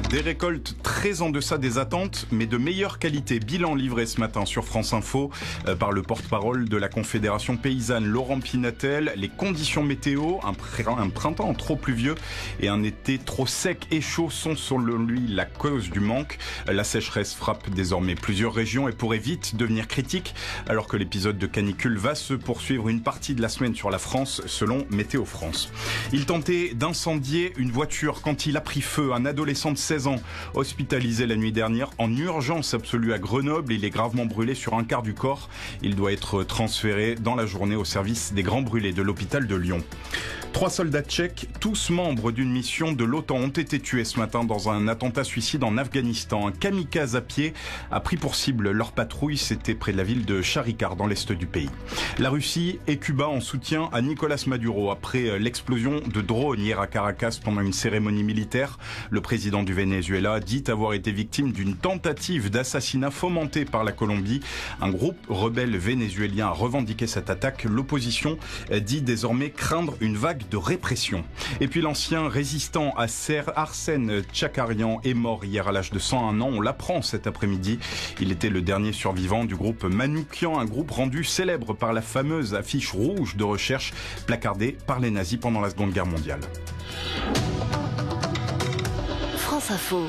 Des récoltes très en deçà des attentes, mais de meilleure qualité. Bilan livré ce matin sur France Info par le porte-parole de la Confédération paysanne, Laurent Pinatel. Les conditions météo, un printemps trop pluvieux et un été trop sec et chaud sont selon lui la cause du manque. La sécheresse frappe désormais plusieurs régions et pourrait vite devenir critique, alors que l'épisode de canicule va se poursuivre une partie de la semaine sur la France, selon Météo France. Il tentait d'incendier une voiture quand il a pris feu. Un adolescent de 16 ans, hospitalisé la nuit dernière en urgence absolue à Grenoble. Il est gravement brûlé sur un quart du corps. Il doit être transféré dans la journée au service des grands brûlés de l'hôpital de Lyon. 3 soldats tchèques, tous membres d'une mission de l'OTAN, ont été tués ce matin dans un attentat suicide en Afghanistan. Un kamikaze à pied a pris pour cible leur patrouille. C'était près de la ville de Charikar, dans l'est du pays. La Russie et Cuba en soutien à Nicolás Maduro après l'explosion de drones hier à Caracas pendant une cérémonie militaire. Le président du Venezuela dit avoir été victime d'une tentative d'assassinat fomentée par la Colombie. Un groupe rebelle vénézuélien a revendiqué cette attaque. L'opposition dit désormais craindre une vague de répression. Et puis l'ancien résistant à Arsène Tchakarian est mort hier à l'âge de 101 ans. On l'apprend cet après-midi. Il était le dernier survivant du groupe Manoukian, un groupe rendu célèbre par la fameuse affiche rouge de recherche placardée par les nazis pendant la Seconde Guerre mondiale. France Info.